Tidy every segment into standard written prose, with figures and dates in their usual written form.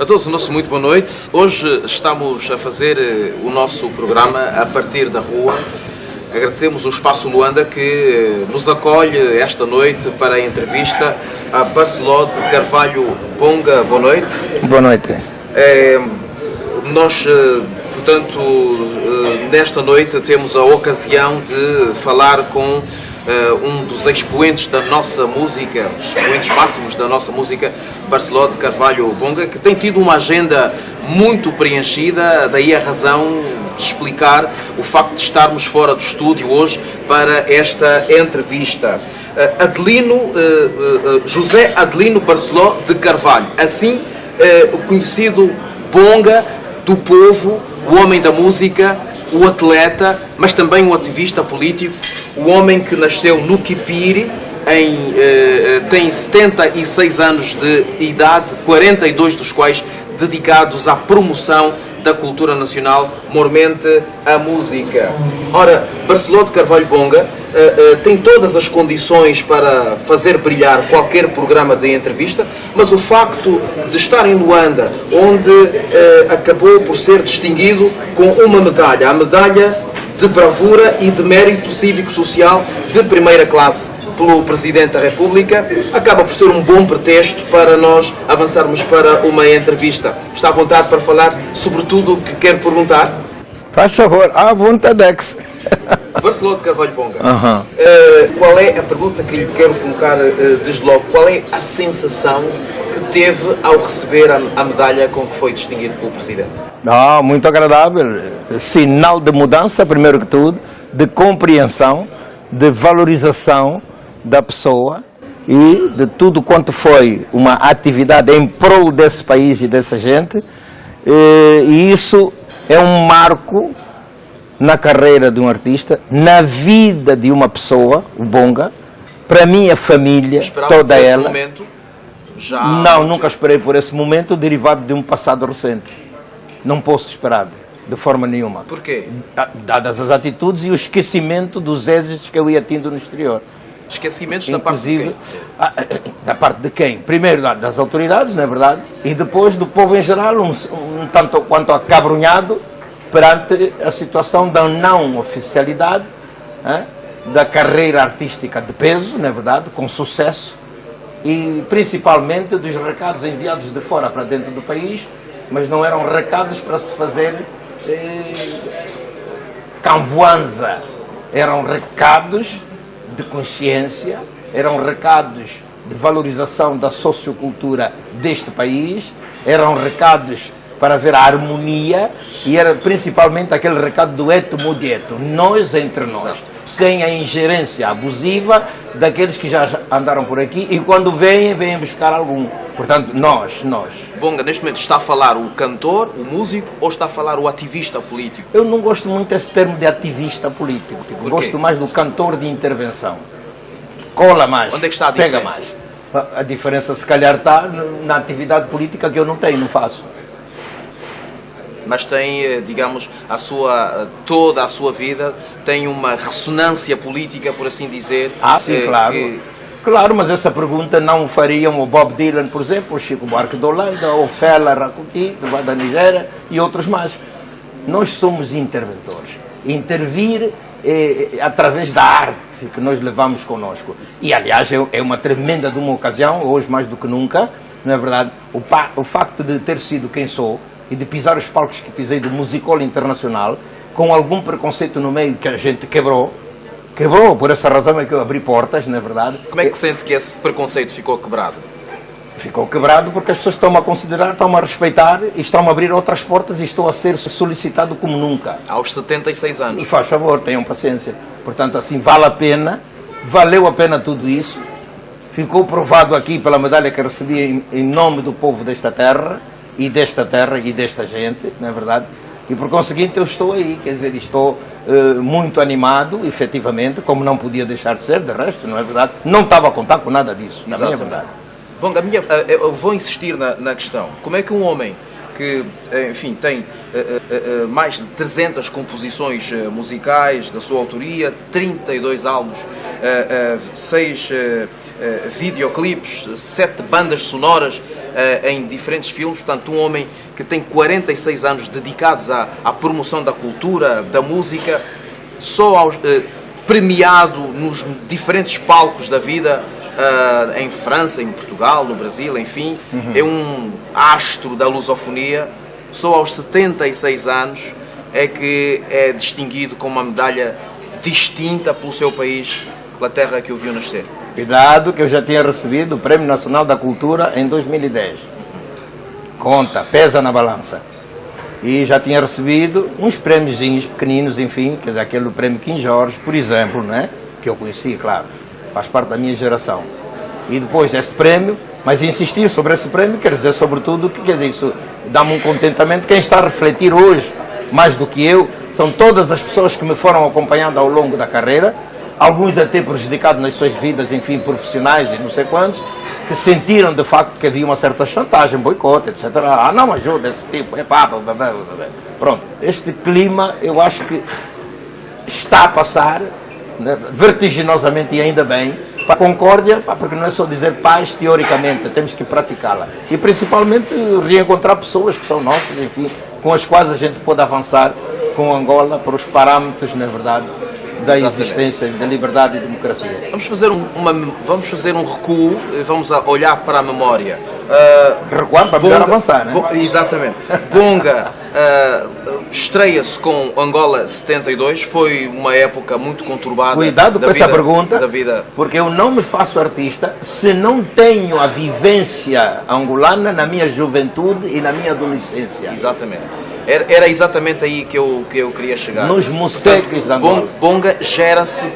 todos o nosso muito boa noite. Hoje estamos a fazer o nosso programa a partir da rua. Agradecemos o Espaço Luanda que nos acolhe esta noite para a entrevista a Barceló de Carvalho Bonga. Boa noite. Boa noite. Nós, portanto, nesta noite temos a ocasião de falar com um dos expoentes da nossa música, os expoentes máximos da nossa música, Barceló de Carvalho Bonga, que tem tido uma agenda muito preenchida, daí a razão de explicar o facto de estarmos fora do estúdio hoje para esta entrevista. José Adelino Barceló de Carvalho, assim o conhecido Bonga do povo, o homem da música, o atleta, mas também o ativista político, o homem que nasceu no Quipiri, tem 76 anos de idade, 42 dos quais dedicados à promoção da cultura nacional, mormente a música. Ora, Barceló de Carvalho Bonga tem todas as condições para fazer brilhar qualquer programa de entrevista, mas o facto de estar em Luanda, onde acabou por ser distinguido com uma medalha, a medalha de bravura e de mérito cívico-social de primeira classe pelo Presidente da República, acaba por ser um bom pretexto para nós avançarmos para uma entrevista. Está à vontade para falar sobre tudo o que quer perguntar? Faz favor, à vontade. Barceló de Carvalho Bonga, qual é a pergunta que lhe quero colocar desde logo? Qual é a sensação que teve ao receber a medalha com que foi distinguido pelo Presidente? Muito agradável, sinal de mudança, primeiro que tudo, de compreensão, de valorização da pessoa e de tudo quanto foi uma atividade em prol desse país e dessa gente, e isso é um marco na carreira de um artista, na vida de uma pessoa, o Bonga, para a minha família, toda ela. Momento, já... Não, nunca esperei por esse momento, derivado de um passado recente. Não posso esperar, de forma nenhuma. Porquê? Dadas as atitudes e o esquecimento dos êxitos que eu ia tendo no exterior. Esquecimentos da parte de quem? Da parte de quem? Primeiro das autoridades, não é verdade? E depois do povo em geral, um tanto quanto acabrunhado perante a situação da não oficialidade, da carreira artística de peso, não é verdade? Com sucesso, e principalmente dos recados enviados de fora para dentro do país, mas não eram recados para se fazer canvoanza, eram recados de consciência, eram recados de valorização da sociocultura deste país, eram recados para ver a harmonia, e era principalmente aquele recado do eto-modieto, nós entre nós, exato, sem a ingerência abusiva daqueles que já andaram por aqui e quando vêm buscar algum. Portanto, nós. Bonga, neste momento está a falar o cantor, o músico, ou está a falar o ativista político? Eu não gosto muito desse termo de ativista político. Gosto mais do cantor de intervenção. Cola mais. Onde é que está a diferença? Pega mais. A diferença, se calhar, está na atividade política que eu não tenho, não faço. Mas tem, digamos, toda a sua vida tem uma ressonância política, por assim dizer. Sim, claro. Claro, mas essa pergunta não fariam o Bob Dylan, por exemplo, o Chico Buarque de Holanda, o Fela Rakuti, da Nigéria, e outros mais. Nós somos interventores. Intervir através da arte que nós levamos connosco. E, aliás, é uma tremenda de uma ocasião, hoje mais do que nunca, não é verdade? O facto de ter sido quem sou, e de pisar os palcos que pisei do Musical Internacional, com algum preconceito no meio que a gente quebrou, por essa razão é que eu abri portas, não é verdade? Como é que sente que esse preconceito ficou quebrado? Ficou quebrado porque as pessoas estão-me a considerar, estão-me a respeitar e estão-me a abrir outras portas e estou a ser solicitado como nunca. Aos 76 anos. Faz favor, tenham paciência. Portanto, assim, vale a pena, valeu a pena tudo isso. Ficou provado aqui pela medalha que recebi em nome do povo desta terra e desta gente, não é verdade? E por conseguinte eu estou aí, quer dizer, estou muito animado, efetivamente, como não podia deixar de ser, de resto, não é verdade? Não estava a contar com nada disso, na minha verdade. Bom, eu vou insistir na questão. Como é que um homem que, enfim, tem mais de 300 composições musicais da sua autoria, 32 álbuns, 6 videoclipes, 7 bandas sonoras em diferentes filmes. Portanto, um homem que tem 46 anos dedicados à promoção da cultura, da música, premiado nos diferentes palcos da vida, em França, em Portugal, no Brasil, enfim. É um astro da lusofonia. Só aos 76 anos é que é distinguido com uma medalha distinta pelo seu país, pela terra que o viu nascer. Cuidado, que eu já tinha recebido o Prémio Nacional da Cultura em 2010. Conta, pesa na balança. E já tinha recebido uns prêmiozinhos pequeninos, enfim, quer dizer, aquele Prémio King Jorge, por exemplo, né? Que eu conheci, claro, faz parte da minha geração. E depois deste prémio, mas insistir sobre esse prémio, quer dizer, sobretudo, que quer dizer, isso dá-me um contentamento. Quem está a refletir hoje, mais do que eu, são todas as pessoas que me foram acompanhando ao longo da carreira, alguns até prejudicados nas suas vidas, enfim, profissionais e não sei quantos, que sentiram de facto que havia uma certa chantagem, boicote, etc. Ah, não ajuda esse tipo, Pronto, este clima eu acho que está a passar, né, vertiginosamente, e ainda bem, para a concórdia, porque não é só dizer paz teoricamente, temos que praticá-la. E principalmente reencontrar pessoas que são nossas, enfim, com as quais a gente pode avançar com Angola para os parâmetros, na verdade, da existência, da liberdade e democracia. Vamos fazer um recuo, vamos olhar para a memória. Recuar para melhor avançar, né? Exatamente. Bonga estreia-se com Angola 72, foi uma época muito conturbada. Cuidado com essa pergunta, porque eu não me faço artista se não tenho a vivência angolana na minha juventude e na minha adolescência. Exatamente. Era exatamente aí que eu queria chegar. Nos moceques da Angola. Bonga gera-se,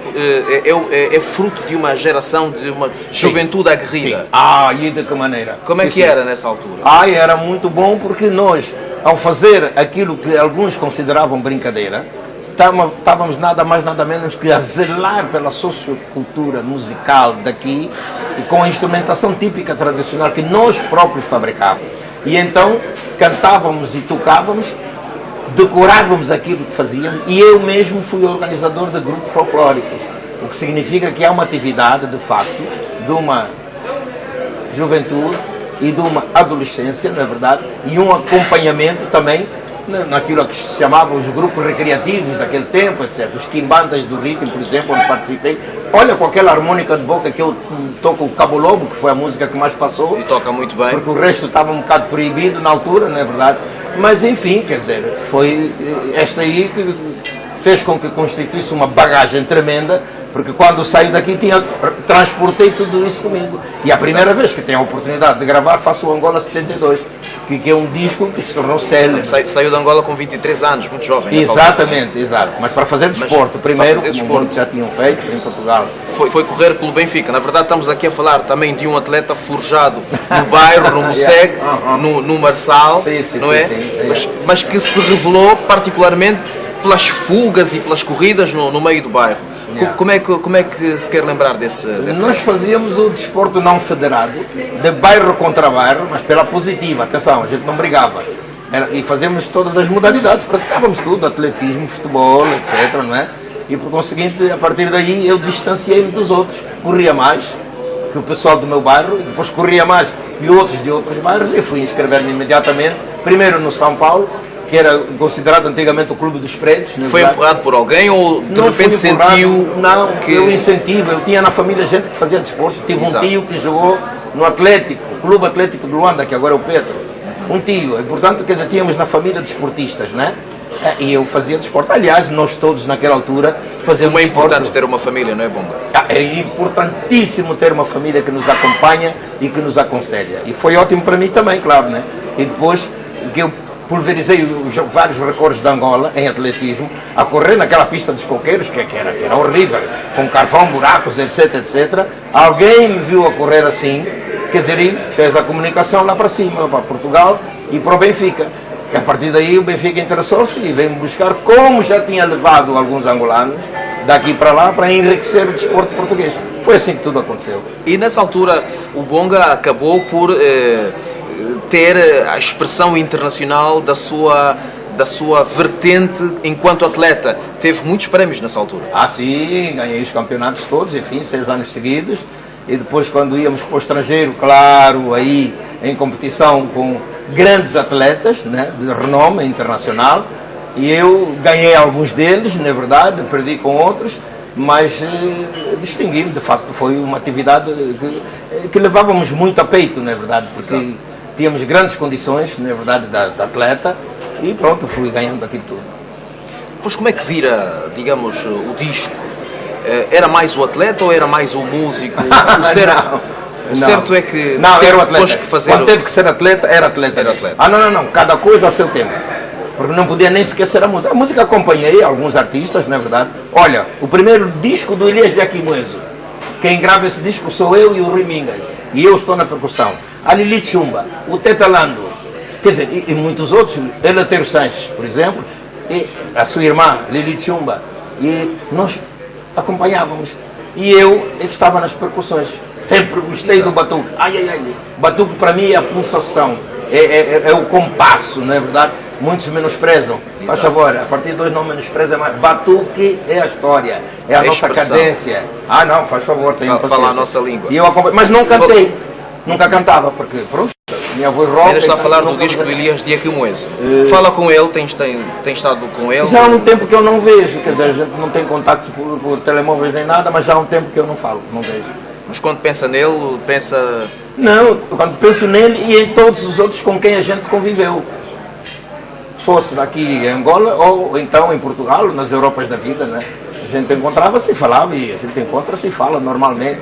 é fruto de uma geração, de uma juventude aguerrida. Sim. Ah, e de que maneira? Como é que era nessa altura? Ah, era muito bom, porque nós, ao fazer aquilo que alguns consideravam brincadeira, estávamos nada mais nada menos que a zelar pela sociocultura musical daqui, e com a instrumentação típica tradicional que nós próprios fabricávamos. E então cantávamos e tocávamos, decorávamos aquilo que fazíamos, e eu mesmo fui organizador de grupos folclóricos, o que significa que há uma atividade, de facto, de uma juventude e de uma adolescência, na verdade, e um acompanhamento também naquilo que se chamava os grupos recreativos daquele tempo, etc. Os quimbandas do ritmo, por exemplo, onde participei. Olha, com aquela harmônica de boca que eu toco, o Cabo Lobo, que foi a música que mais passou. E toca muito bem. Porque o resto estava um bocado proibido na altura, não é verdade? Mas enfim, quer dizer, foi esta aí que fez com que constituísse uma bagagem tremenda, porque quando saí daqui transportei tudo isso comigo. E a primeira vez que tenho a oportunidade de gravar, faço o Angola 72, que é um disco que se tornou célebre. Saiu de Angola com 23 anos, muito jovem. Exatamente, exato. Mas para fazer desporto, primeiro, como muitos já tinham feito em Portugal. Foi correr pelo Benfica. Na verdade, estamos aqui a falar também de um atleta forjado no bairro, no Moceg, no Marçal, não é? Mas que se revelou particularmente pelas fugas e pelas corridas no meio do bairro. Como é que se quer lembrar desse Nós fazíamos o desporto não federado, de bairro contra bairro, mas pela positiva, atenção, a gente não brigava. E fazíamos todas as modalidades, praticávamos tudo, atletismo, futebol, etc. Não é? E por conseguinte, a partir daí eu distanciei-me dos outros, corria mais que o pessoal do meu bairro, e depois corria mais que outros de outros bairros, e fui inscrever-me imediatamente, primeiro no São Paulo, que era considerado antigamente o Clube dos Prédios. Foi empurrado por alguém ou de repente sentiu? Não, que eu incentivo. Eu tinha na família gente que fazia desporto. Tive um tio que jogou no Atlético, Clube Atlético de Luanda, que agora é o Petro. Um tio. E, portanto, quer dizer, tínhamos na família desportistas, né? E eu fazia desporto. Aliás, nós todos naquela altura fazíamos desporto. Como é importante ter uma família, não é, Bonga? É importantíssimo ter uma família que nos acompanha e que nos aconselha. E foi ótimo para mim também, claro, né? E depois que eu pulverizei vários recordes de Angola em atletismo, a correr naquela pista dos coqueiros, que era horrível, com carvão, buracos, etc, etc. Alguém me viu a correr assim, quer dizer, e fez a comunicação lá para cima, para Portugal e para o Benfica. E a partir daí o Benfica interessou-se e veio-me buscar, como já tinha levado alguns angolanos daqui para lá, para enriquecer o desporto português. Foi assim que tudo aconteceu. E nessa altura o Bonga acabou por ter a expressão internacional da sua da sua vertente enquanto atleta. Teve muitos prémios nessa altura. Ah, sim, ganhei os campeonatos todos, enfim, 6 anos seguidos. E depois, quando íamos para o estrangeiro, claro, aí em competição com grandes atletas, né, de renome internacional, e eu ganhei alguns deles, na verdade, perdi com outros, mas distingui-me. De facto, foi uma atividade que levávamos muito a peito, na verdade, porque Exato. tínhamos grandes condições, na verdade, da atleta, e pronto, fui ganhando aquilo tudo. Pois como é que vira, digamos, o disco? Era mais o atleta ou era mais o músico? O certo é que não, teve era o atleta. depois que fazer... Quando teve que ser atleta, era atleta. Era atleta. Ah, não, cada coisa a seu tempo. Porque não podia nem esquecer a música. A música acompanhei alguns artistas, na verdade. Olha, o primeiro disco do Elias de Aquimoeso, quem grava esse disco sou eu e o Rui Mingas. E eu estou na percussão. A Lili Chumba, o Teta Lando, quer dizer, e muitos outros. Elateiro Sanches, por exemplo, e a sua irmã, Lili Chumba. E nós acompanhávamos. E eu é que estava nas percussões. Sempre gostei do batuque. Batuque para mim é a pulsação, é o compasso, não é verdade? Muitos menosprezam. Faz favor, a partir de hoje não menospreza mais. Batuque é a história, é a nossa expressão. Cadência. Ah, não, faz favor, tenho paciência. Fala a nossa língua. E eu mas não cantei, nunca cantava, porque pronto, minha voz rock. Ainda está a falar do disco do Elias de Aquimoeso. Fala com ele, tem estado com ele? Já há um tempo que eu não vejo, quer dizer, a gente não tem contacto por telemóveis nem nada, mas já há um tempo que eu não falo, não vejo. Mas quando pensa nele, pensa... Não, quando penso nele e em todos os outros com quem a gente conviveu. Fosse daqui em Angola ou então em Portugal, nas Europas da vida, né? A gente encontrava-se e falava, e a gente encontra-se e fala normalmente.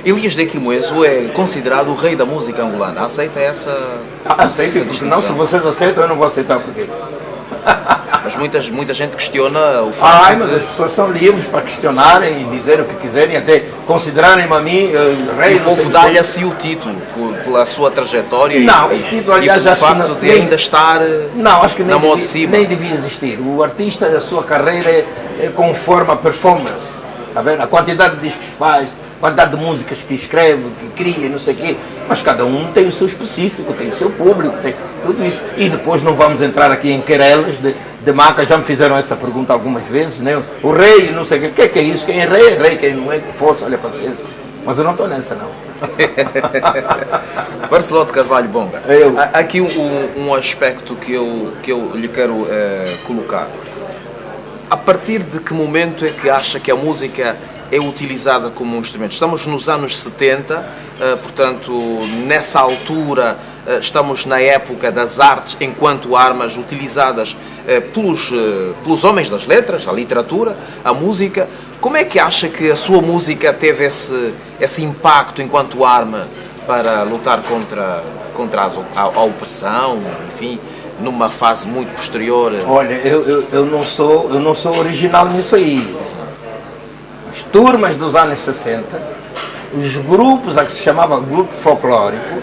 Elias de Aquimoeso é considerado o rei da música angolana. Aceita essa... Aceito, porque não, se vocês aceitam, eu não vou aceitar porque... Mas muita gente questiona o facto mas as pessoas são livres para questionarem e dizer o que quiserem, até considerarem-me a mim rei. E o povo dá-lhe assim o título, pela sua trajetória esse título, e pelo facto de ainda estar na moda de cima. Nem devia existir. O artista, a sua carreira é conforme a performance. Tá vendo? A quantidade de discos que faz, a quantidade de músicas que escreve, que cria, não sei o quê. Mas cada um tem o seu específico, tem o seu público, tem tudo isso. E depois não vamos entrar aqui em querelas de marca. Já me fizeram essa pergunta algumas vezes, né? O rei, não sei o quê. O que é isso? Quem é rei, quem não é que fosse, olha, paciência. Mas eu não estou nessa, não. Barceló de Carvalho Bonga, há aqui um aspecto que eu lhe quero colocar. A partir de que momento é que acha que a música é utilizada como um instrumento? Estamos nos anos 70, portanto, nessa altura, estamos na época das artes enquanto armas utilizadas pelos homens das letras, a literatura, a música. Como é que acha que a sua música teve esse impacto enquanto arma para lutar contra a opressão, enfim, numa fase muito posterior? Olha, eu não sou original nisso aí. As turmas dos anos 60, os grupos a que se chamava grupo folclórico,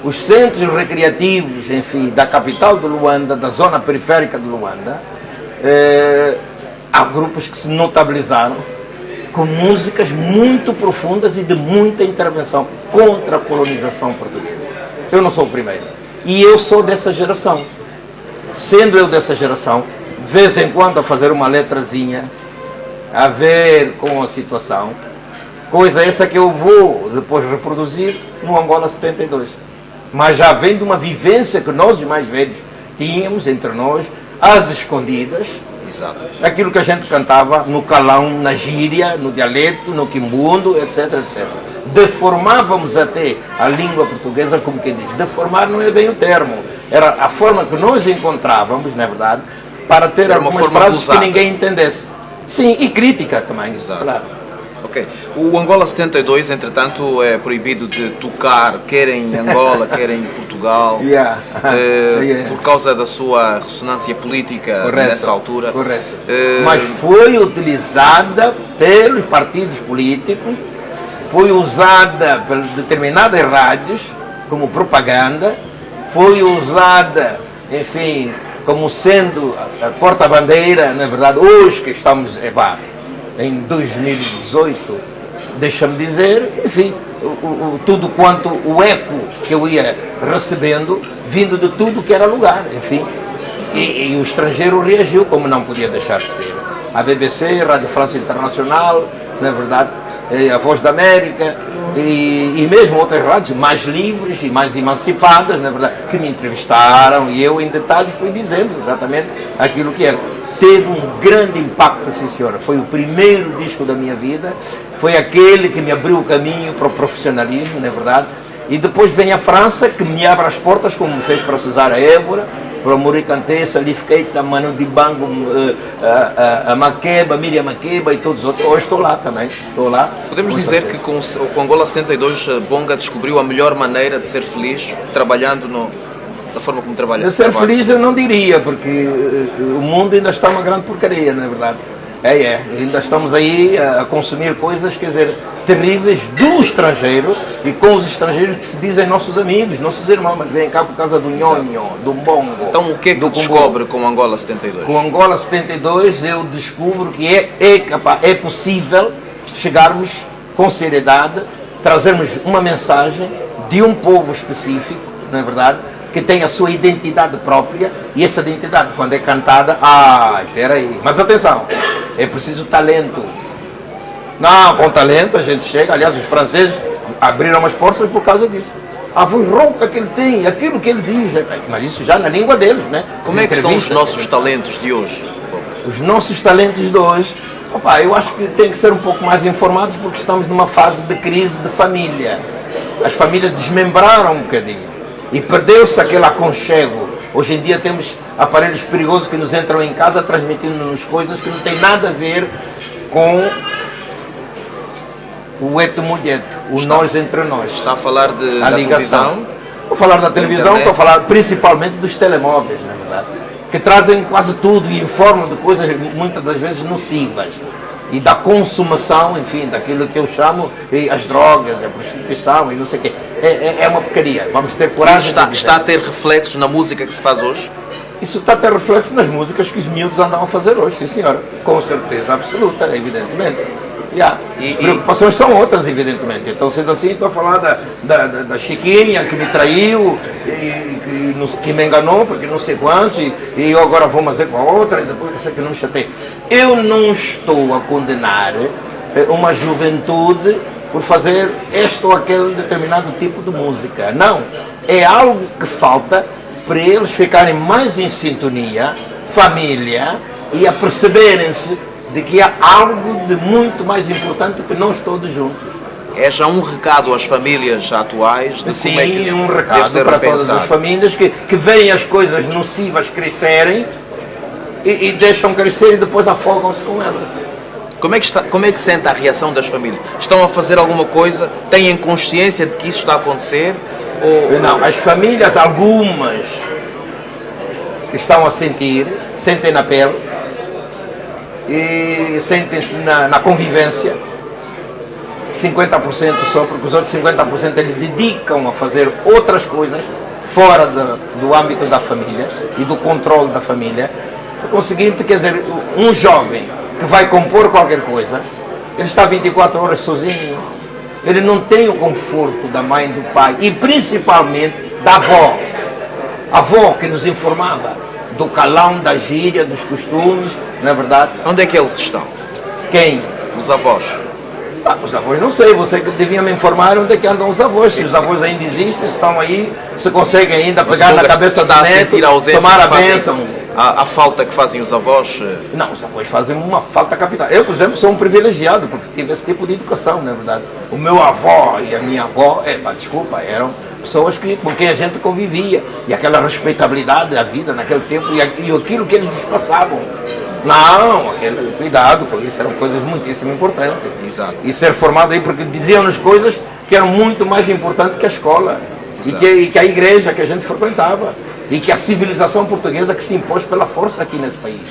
os centros recreativos, enfim, da capital de Luanda, da zona periférica de Luanda, há grupos que se notabilizaram com músicas muito profundas e de muita intervenção contra a colonização portuguesa. Eu não sou o primeiro. E eu sou dessa geração. Sendo eu dessa geração, de vez em quando a fazer uma letrazinha, a ver com a situação, coisa essa que eu vou depois reproduzir no Angola 72. Mas já vem de uma vivência que nós, os mais velhos, tínhamos entre nós, às escondidas. Exato. Aquilo que a gente cantava no calão, na gíria, no dialeto, no quimbundo, etc, etc. Deformávamos até a língua portuguesa, como quem diz. Deformar não é bem o termo. Era a forma que nós encontrávamos, na verdade, para ter algumas frases que ninguém entendesse. Sim, e crítica também. Exato. Claro. Ok. O Angola 72, entretanto, é proibido de tocar, quer em Angola, quer em Portugal, por causa da sua ressonância política. Correto, nessa altura. Correto. Mas foi utilizada pelos partidos políticos, foi usada por determinadas rádios como propaganda, foi usada, enfim, como sendo a porta-bandeira, na verdade, hoje que estamos em 2018, deixa-me dizer, enfim, tudo quanto o eco que eu ia recebendo, vindo de tudo que era lugar, enfim. E o estrangeiro reagiu como não podia deixar de ser. A BBC, a Rádio França Internacional, na verdade, a Voz da América e mesmo outras rádios mais livres e mais emancipadas, na verdade, que me entrevistaram e eu em detalhes fui dizendo exatamente aquilo que era. Teve um grande impacto, sim senhora. Foi o primeiro disco da minha vida, foi aquele que me abriu o caminho para o profissionalismo, na verdade. E depois vem a França, que me abre as portas, como me fez para Cesar Évora, para Maurice Kanté, Salif Keita, Manu Dibango, a Makeba, Miriam Makeba e todos os outros. Hoje estou lá também, estou lá. Podemos dizer que com Angola 72, Bonga descobriu a melhor maneira de ser feliz, trabalhando da forma como trabalha? De ser feliz eu não diria, porque o mundo ainda está uma grande porcaria, na verdade. Ainda estamos aí a consumir coisas, quer dizer, terríveis do estrangeiro e com os estrangeiros que se dizem nossos amigos, nossos irmãos, mas vêm cá por causa do nhonho, do bongo. Então o que é que descobre com Angola 72? Com Angola 72 eu descubro que é possível chegarmos com seriedade, trazermos uma mensagem de um povo específico, não é verdade? Que tem a sua identidade própria e essa identidade, quando é cantada, espera aí, mas atenção, é preciso talento. Não, com talento a gente chega, aliás, os franceses abriram as portas por causa disso. A voz rouca que ele tem, aquilo que ele diz, mas isso já na língua deles, né? Como é que são os nossos talentos de hoje? Os nossos talentos de hoje, eu acho que tem que ser um pouco mais informados porque estamos numa fase de crise de família. As famílias desmembraram um bocadinho. E perdeu-se aquele aconchego. Hoje em dia temos aparelhos perigosos que nos entram em casa transmitindo-nos coisas que não têm nada a ver com o eto-mulheto, nós entre nós. Está a falar da televisão? Estou a falar da televisão, estou a falar principalmente dos telemóveis, na verdade, que trazem quase tudo e informam de coisas muitas das vezes nocivas. E da consumação, enfim, daquilo que eu chamo as drogas, a prostituição e não sei o quê. É uma porcaria. Vamos ter coragem. Está a ter reflexos na música que se faz hoje? Isso está a ter reflexos nas músicas que os miúdos andam a fazer hoje, sim senhora. Com certeza absoluta, evidentemente. As preocupações são outras, evidentemente. Então, sendo assim, estou a falar da Chiquinha que me traiu, que me enganou, porque não sei quantos, e eu agora vou fazer com a outra, e depois você que não me chateia. Eu não estou a condenar uma juventude por fazer este ou aquele determinado tipo de música. Não. É algo que falta para eles ficarem mais em sintonia, família, e a perceberem-se de que há algo de muito mais importante que nós todos juntos. É já um recado às famílias atuais de como é que isso um recado deve ser para repensado. Todas as famílias que veem as coisas nocivas crescerem e deixam crescer e depois afogam-se com elas. Como é que sente a reação das famílias? Estão a fazer alguma coisa? Têm consciência de que isso está a acontecer? Não, as famílias, algumas que estão a sentir, sentem na pele, e sentem-se na convivência, 50% só, porque os outros 50% eles dedicam a fazer outras coisas fora do âmbito da família e do controle da família. O conseguinte, quer dizer, um jovem que vai compor qualquer coisa, ele está 24 horas sozinho, ele não tem o conforto da mãe e do pai, e principalmente da avó. A avó que nos informava do calão, da gíria, dos costumes, não é verdade? Onde é que eles estão? Quem? Os avós. Os avós não sei, você que devia me informar onde é que andam os avós, se os avós ainda existem, estão aí, se conseguem ainda pegar na cabeça do neto, tomar a bênção. A falta que fazem os avós? Não, os avós fazem uma falta capital. Eu, por exemplo, sou um privilegiado, porque tive esse tipo de educação, na verdade. O meu avó e a minha avó, desculpa, eram pessoas com quem a gente convivia. E aquela respeitabilidade da vida naquele tempo e aquilo que eles nos passavam. Não, cuidado com isso, eram coisas muitíssimo importantes. Exato. E ser formado aí, porque diziam-nos coisas que eram muito mais importantes que a escola. E que a igreja que a gente frequentava. E que a civilização portuguesa que se impôs pela força aqui nesse país.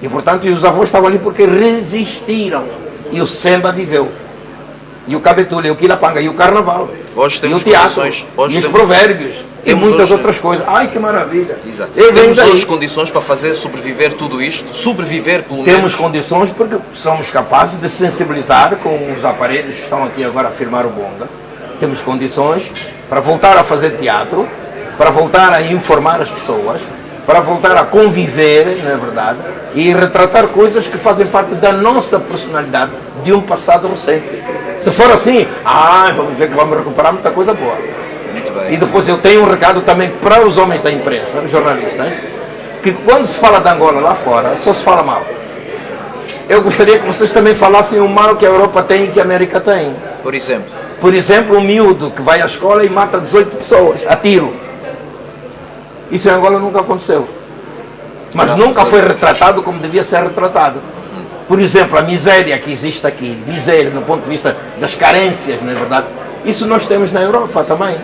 E, portanto, os avós estavam ali porque resistiram. E o samba viveu. E o cabetulha, e o quilapanga, e o carnaval. Hoje temos e o teatro, condições. e os provérbios. E muitas outras coisas. Ai, que maravilha. Exato. Temos hoje condições para fazer sobreviver tudo isto? Sobreviver, pelo menos? Temos condições porque somos capazes de sensibilizar com os aparelhos que estão aqui agora a firmar o bonga. Temos condições para voltar a fazer teatro, para voltar a informar as pessoas, para voltar a conviver, não é verdade, e retratar coisas que fazem parte da nossa personalidade de um passado recente. Se for assim, vamos ver que vamos recuperar muita coisa boa. Muito bem. E depois eu tenho um recado também para os homens da imprensa, os jornalistas, que quando se fala de Angola lá fora, só se fala mal. Eu gostaria que vocês também falassem o mal que a Europa tem e que a América tem. Por exemplo? Por exemplo, um miúdo que vai à escola e mata 18 pessoas a tiro. Isso em Angola nunca aconteceu. Mas Graças nunca a foi Deus. retratado como devia ser retratado. Por exemplo, a miséria que existe aqui, miséria no ponto de vista das carências, não é verdade? Isso nós temos na Europa também.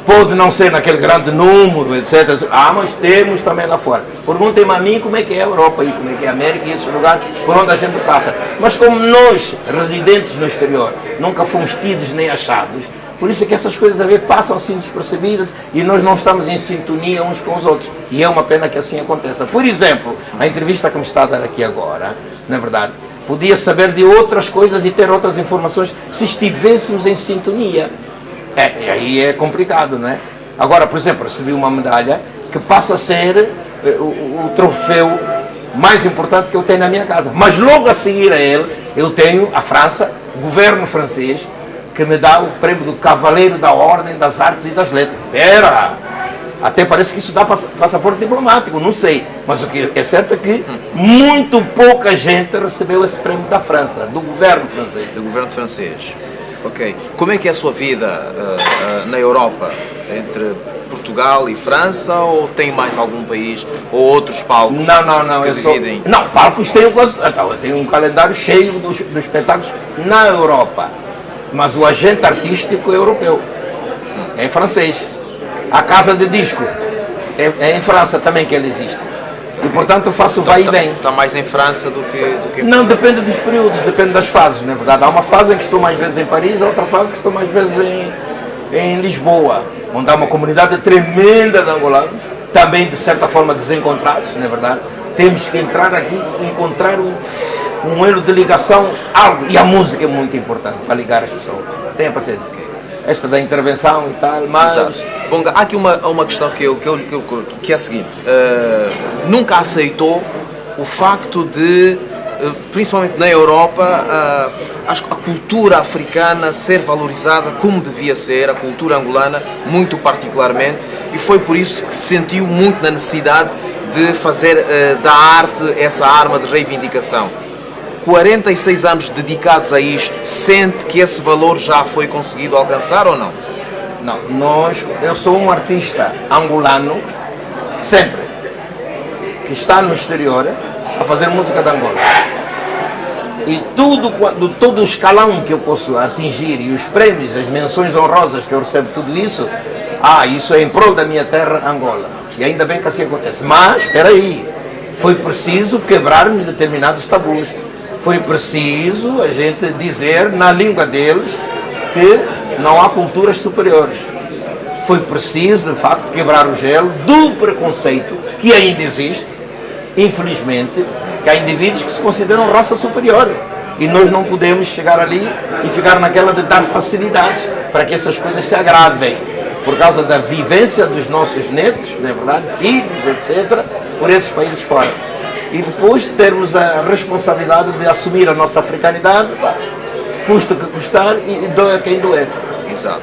Pode não ser naquele grande número, etc. Mas temos também lá fora. Perguntem-me a mim como é que é a Europa e como é que é a América e esses lugares por onde a gente passa. Mas como nós, residentes no exterior, nunca fomos tidos nem achados, por isso é que essas coisas a ver passam assim despercebidas e nós não estamos em sintonia uns com os outros. E é uma pena que assim aconteça. Por exemplo, a entrevista que me está a dar aqui agora, na verdade, podia saber de outras coisas e ter outras informações se estivéssemos em sintonia. E aí é complicado, não é? Agora, por exemplo, recebi uma medalha que passa a ser o troféu mais importante que eu tenho na minha casa. Mas logo a seguir a ele, eu tenho a França, o governo francês, que me dá o prêmio do Cavaleiro da Ordem das Artes e das Letras. Até parece que isso dá passaporte diplomático, não sei. Mas o que é certo é que muito pouca gente recebeu esse prêmio da França, do governo francês. Do governo francês. Ok. Como é que é a sua vida na Europa? Entre Portugal e França, ou tem mais algum país ou outros palcos? Não. Que dividem? Não, palcos tenho quase. Então, eu tenho um calendário cheio dos espetáculos na Europa. Mas o agente artístico é europeu. É em francês. A casa de disco é em França também que ele existe. E portanto eu faço vai e vem. Está mais em França do que Não, depende dos períodos, depende das fases, na verdade. Há uma fase em que estou mais vezes em Paris, há outra fase que estou mais vezes em Lisboa, onde há uma comunidade tremenda de angolanos, também de certa forma desencontrados, na verdade. Temos que entrar aqui e encontrar um elo de ligação, algo. E a música é muito importante para ligar as pessoas. Tenha paciência. Esta da intervenção e tal, mas... Exato. Bom, há aqui uma questão que é a seguinte. Nunca aceitou o facto de, principalmente na Europa, a cultura africana ser valorizada como devia ser, a cultura angolana muito particularmente, e foi por isso que se sentiu muito na necessidade de fazer da arte essa arma de reivindicação. 46 anos dedicados a isto, sente que esse valor já foi conseguido alcançar ou não? Não, eu sou um artista angolano, sempre, que está no exterior a fazer música de Angola. E todo o escalão que eu posso atingir e os prêmios, as menções honrosas que eu recebo, tudo isso, isso é em prol da minha terra, Angola. E ainda bem que assim acontece. Mas, espera aí, foi preciso quebrarmos determinados tabus. Foi preciso a gente dizer na língua deles que não há culturas superiores. Foi preciso, de facto, quebrar o gelo do preconceito que ainda existe, infelizmente, que há indivíduos que se consideram raça superior. E nós não podemos chegar ali e ficar naquela de dar facilidades para que essas coisas se agravem, por causa da vivência dos nossos netos, não é verdade, filhos, etc., por esses países fora. E depois termos a responsabilidade de assumir a nossa africanidade, custa o que custar e doer quem doer. Exato.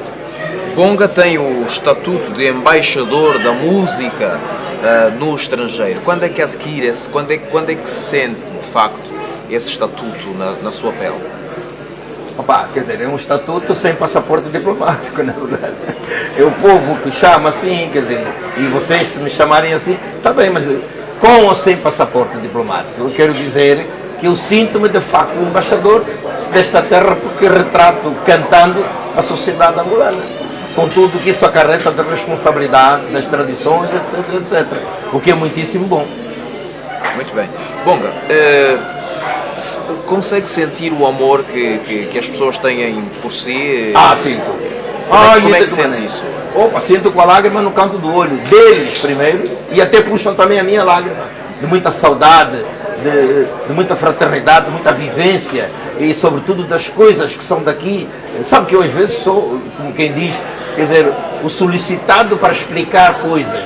Bonga tem o estatuto de embaixador da música no estrangeiro. Quando é que adquire esse? Quando é que se sente, de facto, esse estatuto na sua pele? Quer dizer, é um estatuto sem passaporte diplomático, na verdade. É o povo que chama assim, quer dizer, e vocês se me chamarem assim, está bem, mas com ou sem passaporte diplomático, eu quero dizer que eu sinto-me de facto um embaixador desta terra porque retrato cantando a sociedade angolana, com tudo que isso acarreta da responsabilidade, das tradições, etc, etc. O que é muitíssimo bom. Muito bem. Bonga, consegue sentir o amor que as pessoas têm por si? Sinto. Como é que sente isso? Sinto com a lágrima no canto do olho deles primeiro, e até puxam também a minha lágrima, de muita saudade, de muita fraternidade, de muita vivência, e sobretudo das coisas que são daqui. Sabe que eu às vezes sou, como quem diz, quer dizer, o solicitado para explicar coisas.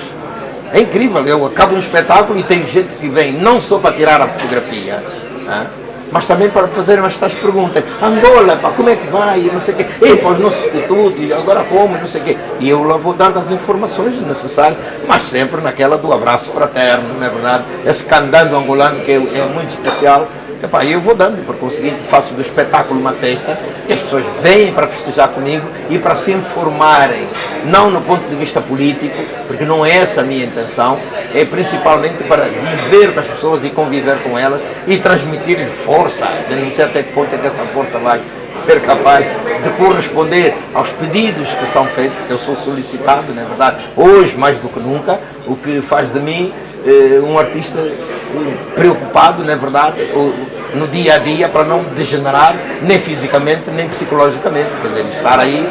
É incrível, eu acabo um espetáculo e tem gente que vem não só para tirar a fotografia, mas também para fazer estas perguntas. Angola, pá, como é que vai? Não sei o quê. E para os nossos institutos, agora como? Não sei o quê. E eu lá vou dando as informações necessárias, mas sempre naquela do abraço fraterno, não é verdade? Esse candando angolano que é muito especial. Epá, eu vou dando, por conseguinte, faço do espetáculo uma festa e as pessoas vêm para festejar comigo e para se informarem, não no ponto de vista político, porque não é essa a minha intenção, é principalmente para viver com as pessoas e conviver com elas e transmitir-lhes força. Eu não sei até que ponto é que essa força vai ser capaz de corresponder aos pedidos que são feitos, porque eu sou solicitado, na verdade, hoje mais do que nunca, o que faz de mim um artista preocupado, na verdade, no dia a dia, para não degenerar nem fisicamente nem psicologicamente, quer dizer, estar aí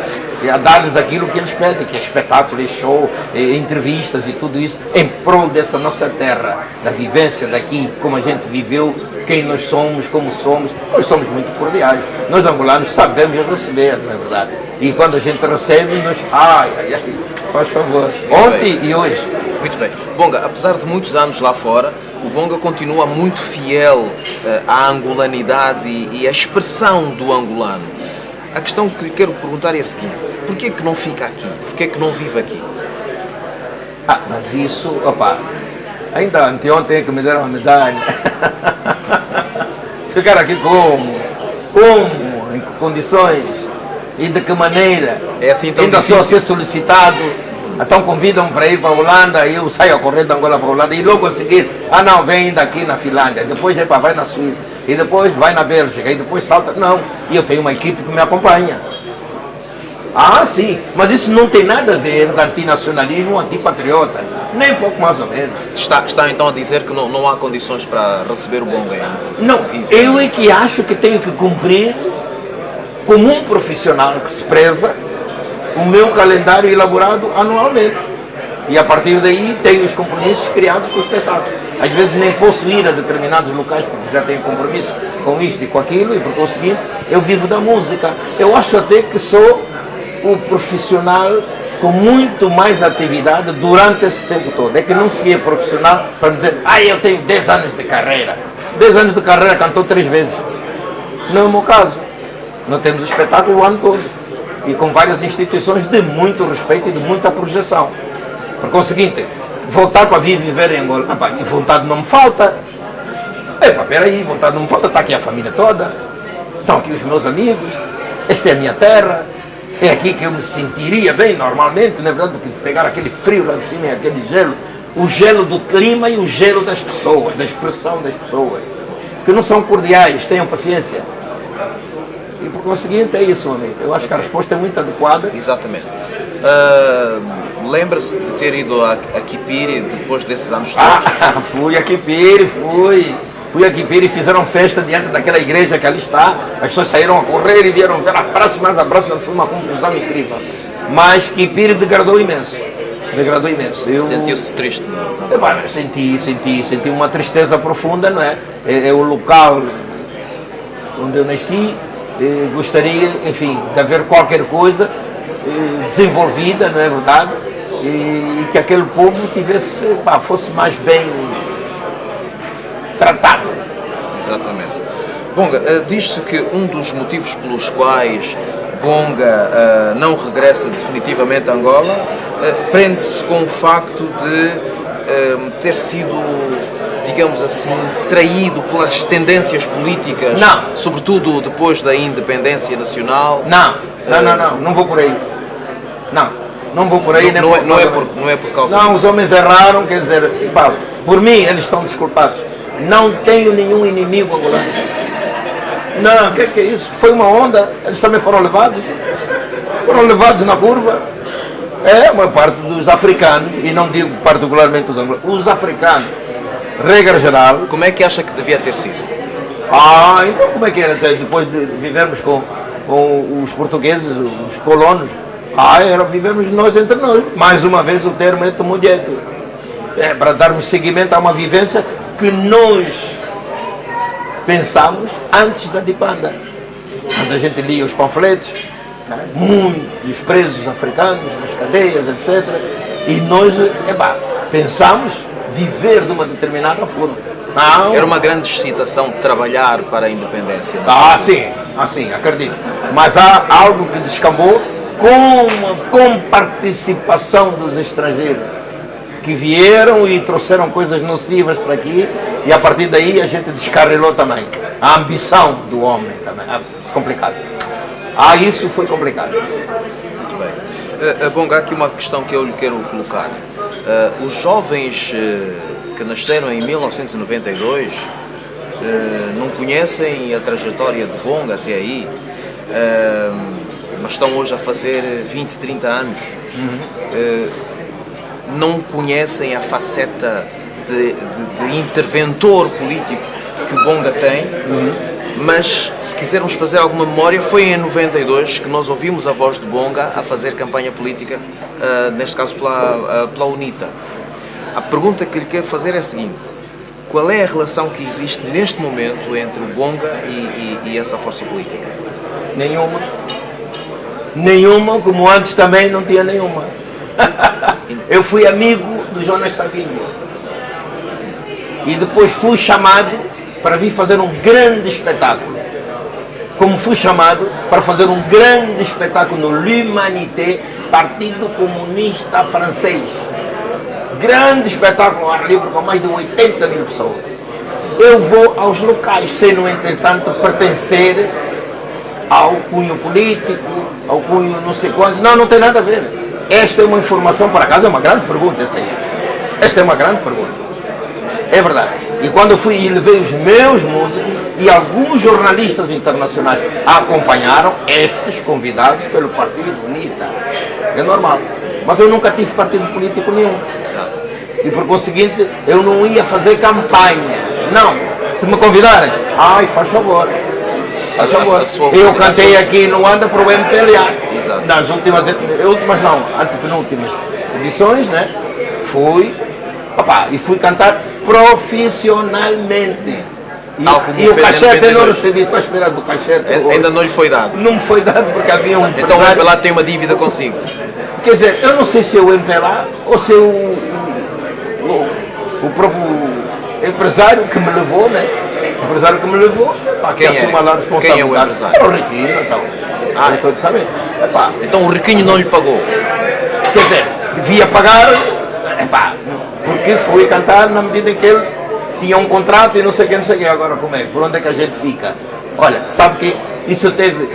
a dar-lhes aquilo que eles pedem, que é espetáculo, é show, entrevistas e tudo isso, em prol dessa nossa terra, da vivência daqui, como a gente viveu, quem nós somos, como somos. Nós somos muito cordiais, nós angolanos sabemos receber, na verdade, e quando a gente recebe, nós, faz favor, ontem e hoje. Muito bem. Bonga, apesar de muitos anos lá fora, o Bonga continua muito fiel à angolanidade e à expressão do angolano. A questão que lhe quero perguntar é a seguinte: porquê que não fica aqui? Porquê que não vive aqui? Mas isso, ainda anteontem que me deram uma medalha. Ficar aqui como? Em que condições? E de que maneira? É assim tão ainda difícil? Só ser solicitado. Então convidam para ir para a Holanda, eu saio a correr da Angola para a Holanda e logo a seguir, vem daqui na Finlândia, depois vai na Suíça, e depois vai na Bélgica, e depois salta. Não, e eu tenho uma equipe que me acompanha. Sim, mas isso não tem nada a ver com antinacionalismo ou antipatriota, nem pouco mais ou menos. Está então a dizer que não há condições para receber o Bonga? Não, eu é que acho que tenho que cumprir, como um profissional que se preza, o meu calendário elaborado anualmente. E a partir daí tenho os compromissos criados com o espetáculo. Às vezes nem posso ir a determinados locais porque já tenho compromisso com isto e com aquilo, e por conseguinte eu vivo da música. Eu acho até que sou o profissional com muito mais atividade durante esse tempo todo. É que não se é profissional para dizer, eu tenho 10 anos de carreira. 10 anos de carreira, cantou 3 vezes. Não é o meu caso. Nós temos o espetáculo o ano todo. E com várias instituições de muito respeito e de muita projeção. Por conseguinte, voltar para vir viver em Angola, e vontade não me falta. Peraí, vontade não me falta, está aqui a família toda, estão aqui os meus amigos, esta é a minha terra, é aqui que eu me sentiria bem normalmente, na verdade, do que pegar aquele frio lá de cima e aquele gelo, o gelo do clima e o gelo das pessoas, da expressão das pessoas, que não são cordiais, tenham paciência. E por conseguinte é isso, amigo. Eu acho que a resposta é muito adequada. Exatamente. Lembra-se de ter ido a Kipiri depois desses anos todos? Fui a Kipiri, Fui a Kipiri e fizeram festa diante daquela igreja que ali está. As pessoas saíram a correr e vieram ver abraço, mais abraço. Foi uma confusão incrível. Mas Kipiri degradou imenso. Sentiu-se triste? Senti uma tristeza profunda, não é? É o local onde eu nasci. Gostaria, enfim, de haver qualquer coisa desenvolvida, não é verdade? E que aquele povo fosse mais bem tratado. Exatamente. Bonga, diz-se que um dos motivos pelos quais Bonga não regressa definitivamente a Angola prende-se com o facto de ter sido, digamos assim, traído pelas tendências políticas, sobretudo depois da independência nacional. Não vou por aí. Não vou por aí. Não é por causa disso. Os homens erraram, quer dizer, por mim eles estão desculpados. Não tenho nenhum inimigo angolano. O que é isso? Foi uma onda, eles também foram levados na curva. Uma parte dos africanos, e não digo particularmente os angolanos, os africanos, regra geral. Como é que acha que devia ter sido? Então como é que era? Depois de vivermos com os portugueses, os colonos, era vivermos nós entre nós. Mais uma vez o termo é tomujeto. Para darmos seguimento a uma vivência que nós pensamos antes da Dipanda. Quando a gente lia os panfletos, muitos presos africanos, nas cadeias, etc. E nós, pensamos viver de uma determinada forma. Não. Era uma grande excitação trabalhar para a independência. Sim, acredito. Mas há algo que descambou com participação dos estrangeiros que vieram e trouxeram coisas nocivas para aqui, e a partir daí a gente descarrilou também. A ambição do homem também. É complicado. Isso foi complicado. Muito bem. Bom, há aqui uma questão que eu lhe quero colocar. Os jovens que nasceram em 1992 não conhecem a trajetória de Bonga até aí, mas estão hoje a fazer 20, 30 anos. Não conhecem a faceta de interventor político que o Bonga tem, mas se quisermos fazer alguma memória, foi em 92 que nós ouvimos a voz de Bonga a fazer campanha política, neste caso pela UNITA. A pergunta que lhe quero fazer é a seguinte: qual é a relação que existe neste momento entre o Bonga e essa força política? Nenhuma. Nenhuma, como antes também não tinha nenhuma. Eu fui amigo do Jonas Savimbi e depois fui chamado para vir fazer um grande espetáculo. Como fui chamado para fazer um grande espetáculo no L'Humanité, Partido Comunista Francês. Grande espetáculo ao ar livre com mais de 80 mil pessoas. Eu vou aos locais sem, no entretanto, pertencer ao cunho político, ao cunho não sei quanto. Não tem nada a ver. Esta é uma informação, por acaso é uma grande pergunta essa aí. Esta é uma grande pergunta. É verdade. E quando eu fui e levei os meus músicos e alguns jornalistas internacionais acompanharam estes convidados pelo Partido UNITA. É normal. Mas eu nunca tive partido político nenhum. Exato. E por conseguinte, eu não ia fazer campanha. Não. Se me convidarem, faz favor. Faz favor. Eu cantei aqui no Luanda para o MPLA. Exato. Nas últimas não, antepenúltimas edições, né? E fui cantar profissionalmente. E o cachê até não recebi, estou a esperar do cachê. Ainda não lhe foi dado? Não me foi dado porque havia um Então o MPLA tem uma dívida consigo? Quer dizer, eu não sei se é o MPLA ou se é o próprio empresário que me levou, né? O empresário que me levou, quem é? Quem é o empresário? É o Riquinho, então. Então o Riquinho não lhe pagou? Quer dizer, devia pagar, porque fui cantar na medida em que ele tinha um contrato e não sei o que. Agora como é? Por onde é que a gente fica? Olha, sabe que isso teve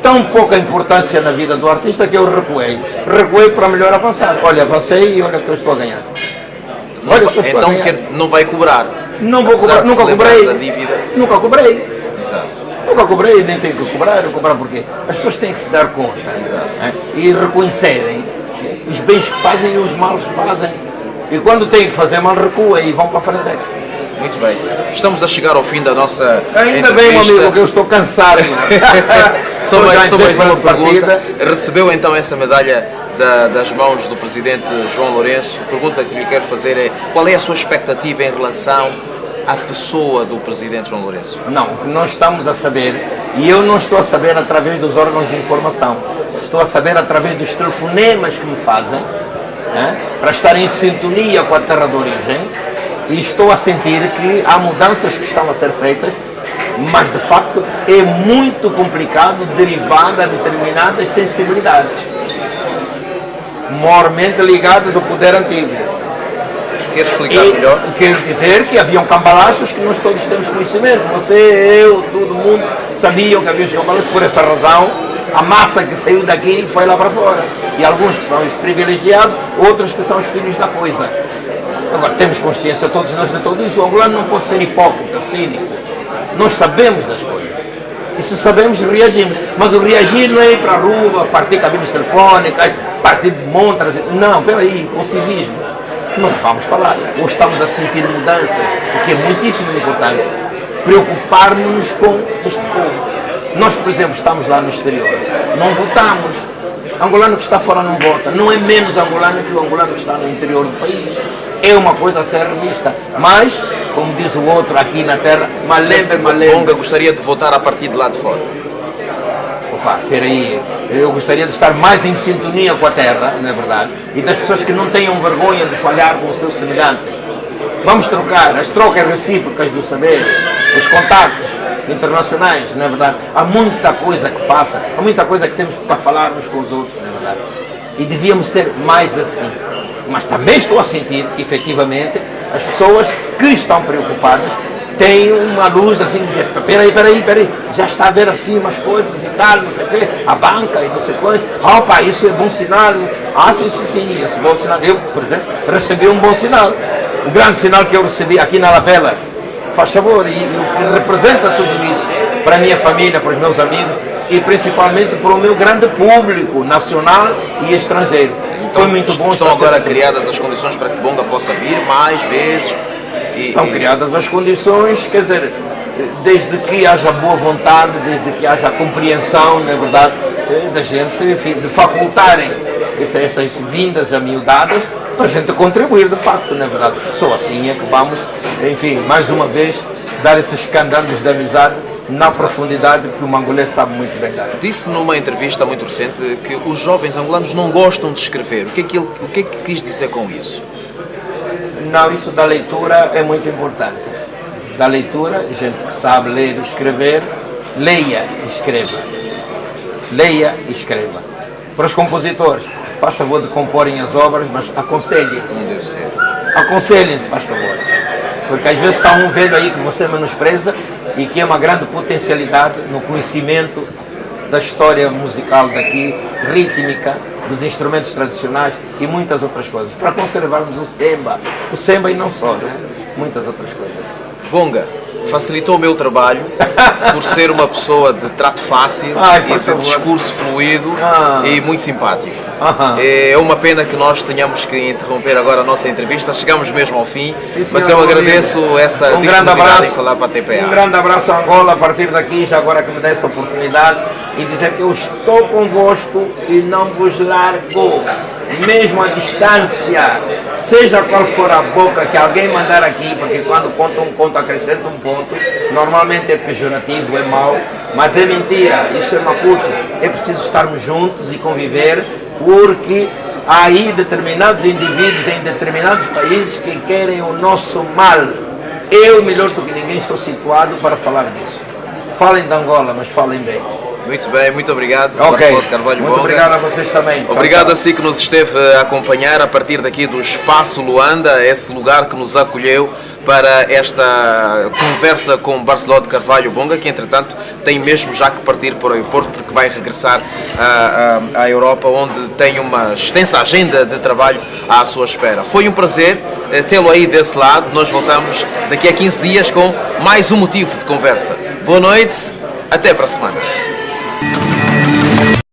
tão pouca importância na vida do artista que eu recuei. Recuei para melhor avançar. Olha, avancei e olha o que eu estou a ganhar. Não vai cobrar? Não vou cobrar, nunca cobrei. Da dívida. Nunca cobrei. Exato. Nunca cobrei, nem tenho que cobrar. Vou cobrar porque as pessoas têm que se dar conta. Exato. E reconhecerem os bens que fazem e os males que fazem. E quando têm que fazer mal, recuam e vão para a frente. Muito bem. Estamos a chegar ao fim da nossa Ainda bem, meu amigo, que eu estou cansado. Só mais uma pergunta. Recebeu então essa medalha das mãos do Presidente João Lourenço. A pergunta que lhe quero fazer é: qual é a sua expectativa em relação à pessoa do Presidente João Lourenço? Não, o que nós estamos a saber, e eu não estou a saber através dos órgãos de informação, estou a saber através dos telefonemas que me fazem, para estar em sintonia com a terra de origem, e estou a sentir que há mudanças que estão a ser feitas, mas de facto é muito complicado derivado a determinadas sensibilidades, mormente ligadas ao poder antigo. Quer explicar melhor? Quero dizer que haviam cambalachos que nós todos temos conhecimento. Você, eu, todo mundo sabiam que havia os cambalachos. Por essa razão, a massa que saiu daqui foi lá para fora. E alguns que são os privilegiados, outros que são os filhos da coisa. Agora, temos consciência todos nós de tudo isso. O angolano não pode ser hipócrita, cínico. Nós sabemos das coisas. E se sabemos, reagimos. Mas o reagir não é ir para a rua, partir cabines telefónicas, partir de montras. Não, peraí, com civismo. Nós vamos falar. Hoje estamos a sentir mudanças, o que é muitíssimo importante. Preocupar-nos com este povo. Nós, por exemplo, estamos lá no exterior. Não votamos. Angolano que está fora não vota. Não é menos angolano que o angolano que está no interior do país. É uma coisa a ser revista. Mas, como diz o outro aqui na terra, malembe. Bonga gostaria de votar a partir de lá de fora. opa, peraí, eu gostaria de estar mais em sintonia com a terra, não é verdade? E das pessoas que não tenham vergonha de falhar com o seu semelhante. Vamos trocar as trocas recíprocas do saber, os contactos internacionais, não é verdade? Há muita coisa que passa, há muita coisa que temos para falar uns com os outros, não é verdade? E devíamos ser mais assim. Mas também estou a sentir que, efetivamente, as pessoas que estão preocupadas têm uma luz assim, de dizer, peraí, já está a ver assim umas coisas e tal, não sei o quê, a banca e não sei o quê, opa, isso é bom sinal, sim, esse bom sinal. Eu, por exemplo, recebi um bom sinal, o grande sinal que eu recebi aqui na Lapela, faz favor, e o que representa tudo isso para a minha família, para os meus amigos e principalmente para o meu grande público nacional e estrangeiro. Então, foi muito bom. Estão agora criadas as condições para que Bonga possa vir mais vezes? Estão criadas as condições, quer dizer, desde que haja boa vontade, desde que haja compreensão, na verdade, da gente, enfim, de facultarem essas vindas amiudadas para a gente contribuir de facto, na verdade. Só assim é que vamos, enfim, mais uma vez, dar esses candalos de amizade na profundidade que o mangolês sabe muito bem dar. Disse numa entrevista muito recente que os jovens angolanos não gostam de escrever. O que é que quis dizer com isso? Não, isso da leitura é muito importante. Da leitura, gente que sabe ler e escrever, leia e escreva. Leia e escreva. Para os compositores, faz favor de comporem as obras, mas aconselhem-se. Não deve ser. Aconselhem-se, faz favor. Porque às vezes está um velho aí que você menospreza e que é uma grande potencialidade no conhecimento da história musical daqui, rítmica, dos instrumentos tradicionais e muitas outras coisas, para conservarmos o semba e não só, né? Muitas outras coisas. Bonga, facilitou o meu trabalho por ser uma pessoa de trato fácil e de discurso fluido e muito simpático. É uma pena que nós tenhamos que interromper agora a nossa entrevista, chegamos mesmo ao fim, mas eu agradeço essa disponibilidade em falar para a TPA. Um grande abraço a Angola a partir daqui, já agora que me dê essa oportunidade, e dizer que eu estou convosco e não vos largo, mesmo à distância, seja qual for a boca que alguém mandar aqui, porque quando conta um conto acrescenta um ponto, normalmente é pejorativo, é mau, mas é mentira, isso é Maputo, é preciso estarmos juntos e conviver, porque há aí determinados indivíduos em determinados países que querem o nosso mal. Eu, melhor do que ninguém, estou situado para falar disso. Falem de Angola, mas falem bem. Muito bem, muito obrigado. Okay. Carvalho muito Bonga. Obrigado a vocês também. Obrigado a si que nos esteve a acompanhar a partir daqui do Espaço Luanda, esse lugar que nos acolheu para esta conversa com Barceló de Carvalho Bonga, que entretanto tem mesmo já que partir para o aeroporto porque vai regressar à Europa, onde tem uma extensa agenda de trabalho à sua espera. Foi um prazer tê-lo aí desse lado. Nós voltamos daqui a 15 dias com mais um motivo de conversa. Boa noite, até para a semana.